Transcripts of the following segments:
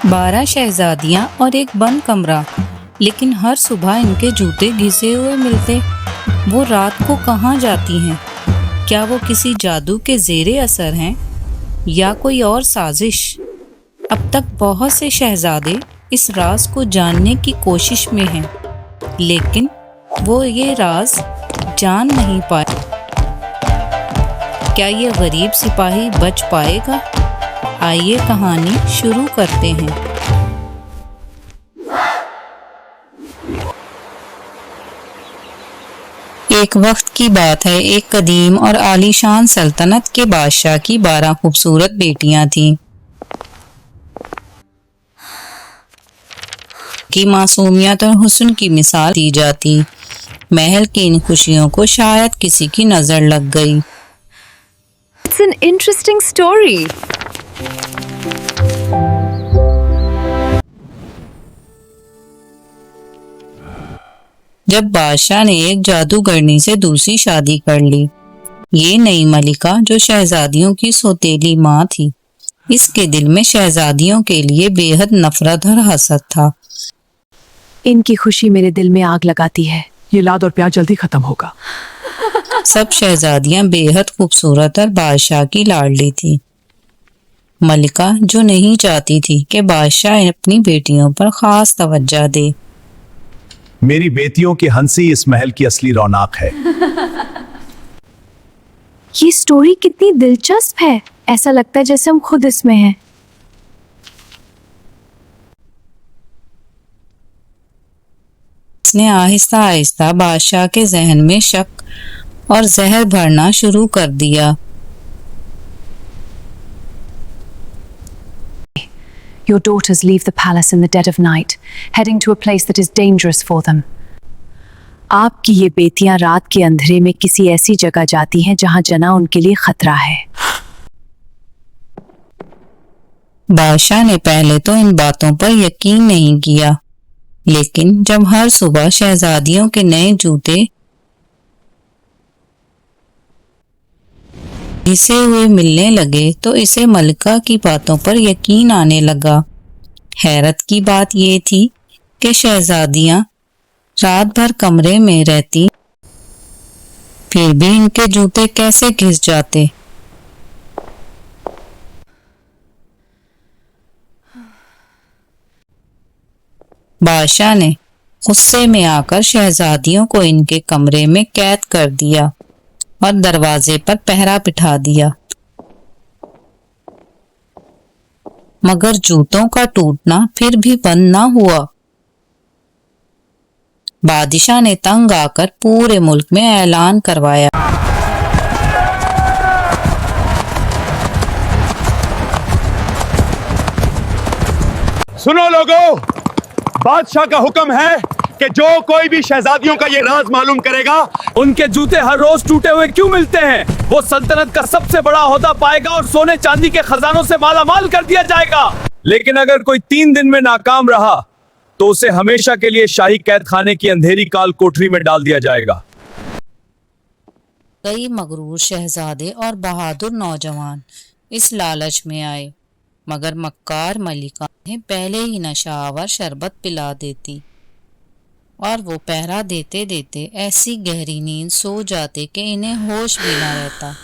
12 शहजादियाँ और एक बंद कमरा, लेकिन हर सुबह इनके जूते घिसे हुए मिलते। वो रात को कहाँ जाती हैं? क्या वो किसी जादू के ज़ेरे असर हैं या कोई और साजिश? अब तक बहुत से शहजादे इस राज को जानने की कोशिश में हैं, लेकिन वो ये राज जान नहीं पाए। क्या ये गरीब सिपाही बच पाएगा? आइए कहानी शुरू करते हैं। एक वक्त की बात है, एक कदीम और आलीशान सल्तनत के बादशाह की 12 खूबसूरत बेटियां थीं। की मासूमियत और हुस्न की मिसाल दी जाती। महल की इन खुशियों को शायद किसी की नजर लग गई। It's an interesting story. जब बादशाह ने एक जादूगरनी से दूसरी शादी कर ली, ये नई मलिका जो शहजादियों की सौतेली माँ थी, इसके दिल में शहजादियों के लिए बेहद नफरत और हसद था। इनकी खुशी मेरे दिल में आग लगाती है। ये लाद और प्यार जल्दी खत्म होगा। सब शहजादियां बेहद खूबसूरत और बादशाह की लाडली थी। मलिका जो नहीं चाहती थी कि बादशाह अपनी बेटियों पर खास तवज्जो दे। मेरी बेटियों की हंसी इस महल की असली रौनक है। ये स्टोरी कितनी दिलचस्प है। ऐसा लगता है जैसे हम खुद इसमें हैं। इसने आहिस्ता आहिस्ता बादशाह के जहन में शक और जहर भरना शुरू कर दिया। Your daughters leave the palace in the dead of night, heading to a place that is dangerous for them. आपकी ये बेटियां रात के अंधेरे में किसी ऐसी जगह जाती हैं जहां जाना उनके लिए खतरा है। बादशाह ने पहले तो इन बातों पर यकीन नहीं किया, लेकिन जब हर सुबह शहजादियों के नए जूते घिसे हुए मिलने लगे तो इसे मलिका की बातों पर यकीन आने लगा। हैरत की बात ये थी कि शहजादियां रात भर कमरे में रहती, फिर भी इनके जूते कैसे घिस जाते। बादशाह ने गुस्से में आकर शहजादियों को इनके कमरे में कैद कर दिया और दरवाजे पर पहरा बिठा दिया। मगर जूतों का टूटना फिर भी बंद ना हुआ। बादशाह ने तंग आकर पूरे मुल्क में ऐलान करवाया। सुनो लोगों, बादशाह का हुक्म है कि जो कोई भी शहजादियों का ये राज मालूम करेगा, उनके जूते हर रोज टूटे हुए क्यों मिलते हैं, वो सल्तनत का सबसे बड़ा ओहदा पाएगा और सोने चांदी के खजानों से मालामाल कर दिया जाएगा। लेकिन अगर कोई 3 दिन में नाकाम रहा तो उसे हमेशा के लिए शाही कैद खाने की अंधेरी काल कोठरी में डाल दिया जाएगा। कई मगरूर शहजादे और बहादुर नौजवान इस लालच में आए, मगर मक्कार मलिका ने पहले ही नशावर शरबत पिला देती और वो पहरा देते देते ऐसी गहरी नींद सो जाते कि इन्हें होश भी न रहता।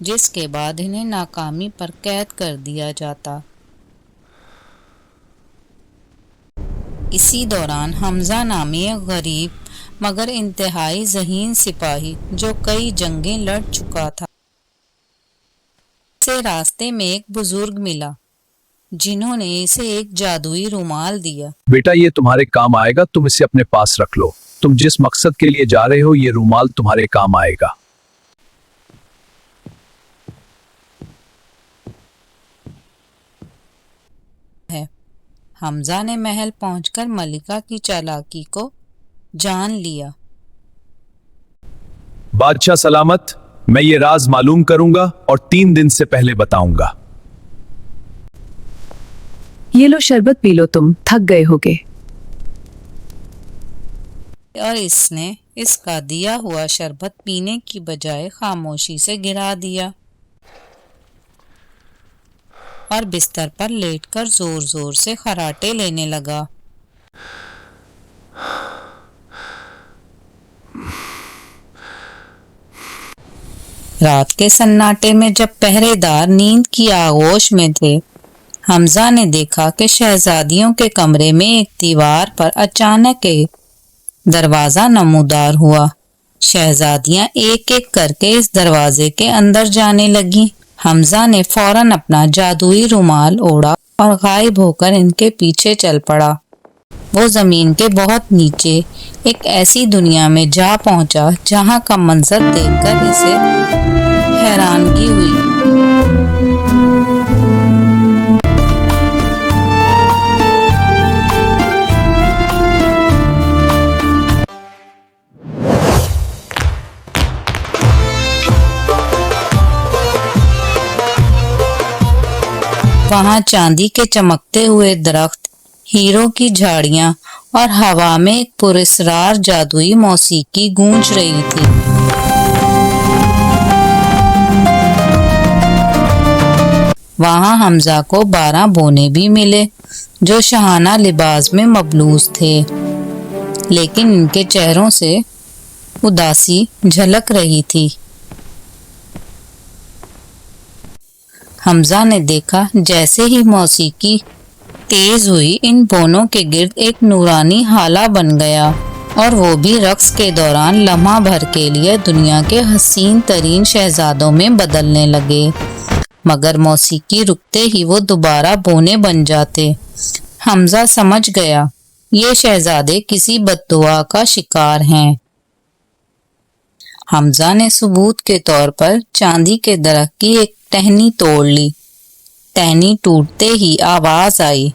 जिसके बाद इन्हें नाकामी पर कैद कर दिया जाता। इसी दौरान हमजा नामी एक गरीब मगर इंतहाई ज़हीन सिपाही जो कई जंगें लड़ चुका था, से रास्ते में एक बुजुर्ग मिला जिन्होंने इसे एक जादुई रुमाल दिया। बेटा, ये तुम्हारे काम आएगा, तुम इसे अपने पास रख लो। तुम जिस मकसद के लिए जा रहे हो, ये रुमाल तुम्हारे काम आएगा। हमजा ने महल पहुंचकर मलिका की चालाकी को जान लिया। बादशाह सलामत, मैं ये राज मालूम करूंगा और 3 दिन से पहले बताऊंगा। ये लो शरबत पी लो, तुम थक गए होगे। और इसने इसका दिया हुआ शरबत पीने की बजाय खामोशी से गिरा दिया। और बिस्तर पर लेटकर जोर जोर से खर्राटे लेने लगा। रात के सन्नाटे में जब पहरेदार नींद की आगोश में थे, हमजा ने देखा कि शहजादियों के कमरे में एक दीवार पर अचानक एक दरवाजा नमूदार हुआ। शहजादियां एक एक करके इस दरवाजे के अंदर जाने लगी। हमजा ने फौरन अपना जादुई रुमाल ओढ़ा और गायब होकर इनके पीछे चल पड़ा। वो जमीन के बहुत नीचे एक ऐसी दुनिया में जा पहुंचा जहां का मंजर देखकर इसे हैरानगी हुई। वहां चांदी के चमकते हुए दरख्त, हीरों की झाड़ियां और हवा में एक पुरस्रार जादुई मौसीकी गूंज रही थी। वहां हमजा को 12 बोने भी मिले जो शहाना लिबास में मबलूस थे, लेकिन इनके चेहरों से उदासी झलक रही थी। हमजा ने देखा जैसे ही मौसीकी तेज हुई, इन बोनों के गिर्द एक नूरानी हाला बन गया और वो भी रक्स के दौरान लम्हा भर के लिए दुनिया के हसीन तरीन शहजादों में बदलने लगे। मगर मौसीकी रुकते ही वो दोबारा बोने बन जाते। हमजा समझ गया ये शहजादे किसी बद्दुआ का शिकार हैं। हमजा ने सबूत के तौर पर चांदी के दरख्त की एक टहनी तोड़ ली। टहनी टूटते ही आवाज आई,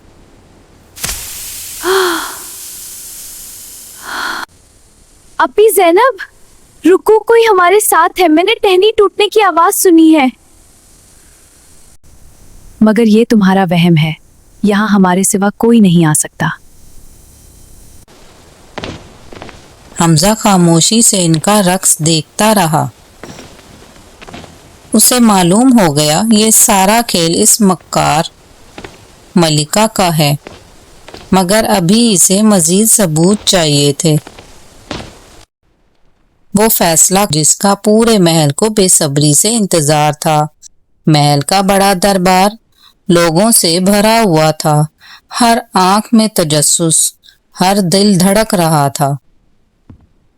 अब्बी ज़ैनब, रुको, कोई हमारे साथ है। मैंने टहनी टूटने की आवाज सुनी है। मगर ये तुम्हारा वहम है, यहाँ हमारे सिवा कोई नहीं आ सकता। हमजा खामोशी से इनका रक्स देखता रहा। उसे मालूम हो गया ये सारा खेल इस मक्कार मलिका का है, मगर अभी इसे मजीद सबूत चाहिए थे। वो फैसला जिसका पूरे महल को बेसब्री से इंतजार था। महल का बड़ा दरबार लोगों से भरा हुआ था। हर आंख में तजस्सुस, हर दिल धड़क रहा था।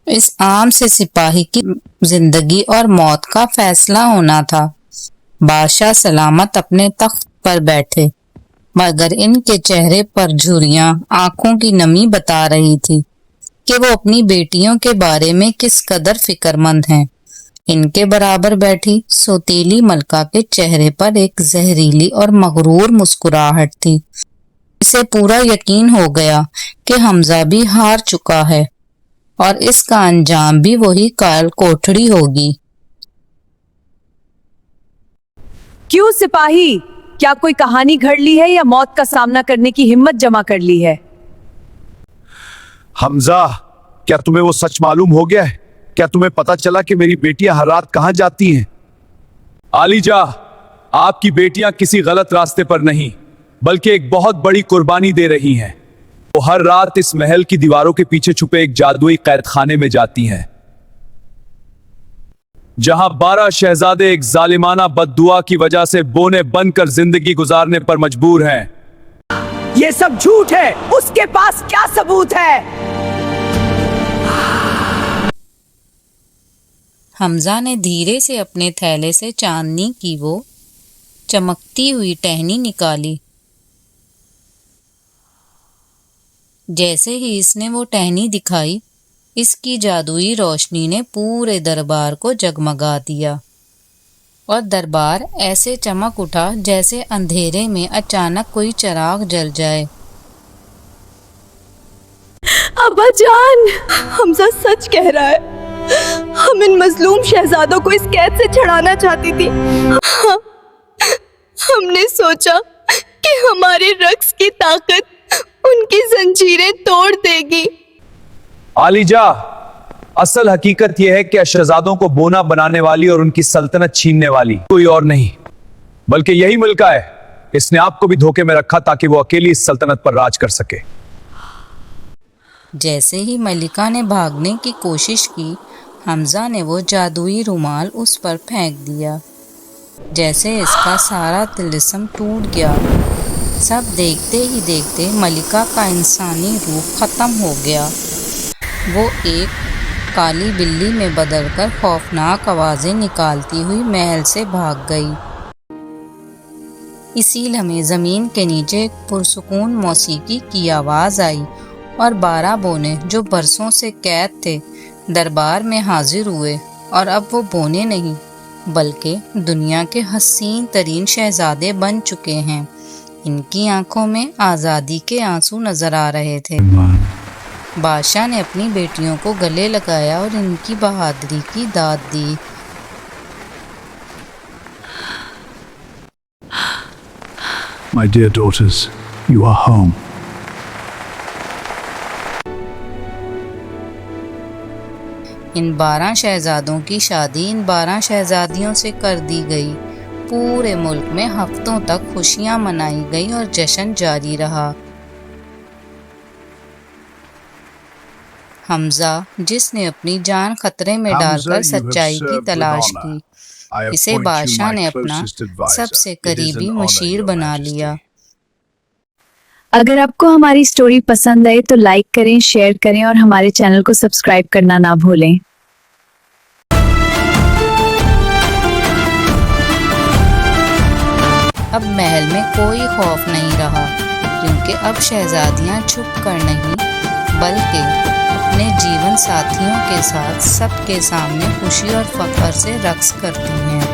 इस आम से सिपाही की जिंदगी और मौत का फैसला होना था। बादशाह सलामत अपने तख्त पर बैठे, मगर इनके चेहरे पर झुर्रियां आंखों की नमी बता रही थी कि वो अपनी बेटियों के बारे में किस कदर फिक्रमंद हैं। इनके बराबर बैठी सौतेली मलका के चेहरे पर एक जहरीली और मगरूर मुस्कुराहट थी। इसे पूरा यकीन हो गया कि हमजा भी हार चुका है और इसका अंजाम भी वही काल कोठड़ी होगी। क्यों सिपाही, क्या कोई कहानी घड़ ली है या मौत का सामना करने की हिम्मत जमा कर ली है? हमजा, क्या तुम्हें वो सच मालूम हो गया है? क्या तुम्हें पता चला कि मेरी बेटियां हर रात कहां जाती हैं? आलीजा, आपकी बेटियां किसी गलत रास्ते पर नहीं, बल्कि एक बहुत बड़ी कुर्बानी दे रही हैं। वो हर रात इस महल की दीवारों के पीछे छुपे एक जादुई कैदखाने में जाती हैं, जहां 12 शहजादे एक जालिमाना बद्दुआ की वजह से बोने बनकर जिंदगी गुजारने पर मजबूर हैं। ये सब झूठ है। उसके पास क्या सबूत है? हमजा ने धीरे से अपने थैले से चांदनी की वो चमकती हुई टहनी निकाली। जैसे ही इसने वो टहनी दिखाई, इसकी जादुई रोशनी ने पूरे दरबार को जगमगा दिया और दरबार ऐसे चमक उठा जैसे अंधेरे में अचानक कोई चिराग जल जाए। अब्बा जान, हमजा सच कह रहा है। हम इन मजलूम शहजादों को इस कैद से छुड़ाना चाहती थी। हमने सोचा कि हमारे रक्स की ताकत उनकी जंजीरें तोड़ देगी। आलीजा, असल हकीकत यह है कि शहजादों को बोना बनाने वाली और उनकी सल्तनत छीनने वाली कोई और नहीं, बल्कि यही मलका है। इसने आपको भी धोखे में रखा ताकि वो अकेली इस सल्तनत पर राज कर सके। जैसे ही मलिका ने भागने की कोशिश की, हमजा ने वो जादुई रुमाल उस पर फेंक दिया। जैसे इसका सारा तिलिस्म टूट गया। सब देखते ही देखते मलिका का इंसानी रूप खत्म हो गया। वो एक काली बिल्ली में बदलकर खौफनाक आवाज़ें निकालती हुई महल से भाग गई। इसी लम्हे ज़मीन के नीचे एक पुरसुकून मौसीकी की आवाज़ आई और 12 बोने जो बरसों से कैद थे दरबार में हाजिर हुए। और अब वो बोने नहीं बल्कि दुनिया के हसीन तरीन शहजादे बन चुके हैं। इनकी आंखों में आज़ादी के आंसू नजर आ रहे थे। बादशाह ने अपनी बेटियों को गले लगाया और इनकी बहादुरी की दाद दी। My dear daughters, you are home. इन 12 शहजादों की शादी इन 12 शहजादियों से कर दी गई। पूरे मुल्क में हफ्तों तक खुशियां मनाई गई और जश्न जारी रहा। हमजा, जिसने अपनी जान खतरे में डालकर सच्चाई की तलाश की, इसे बादशाह ने अपना सबसे करीबी मशीर बना लिया। अगर आपको हमारी स्टोरी पसंद आई तो लाइक करें, शेयर करें और हमारे चैनल को सब्सक्राइब करना ना भूलें। अब महल में कोई खौफ नहीं रहा, क्योंकि अब शहजादियां छुप कर नहीं बल्कि अपने जीवन साथियों के साथ सबके सामने खुशी और फख्र से रक्स करती हैं।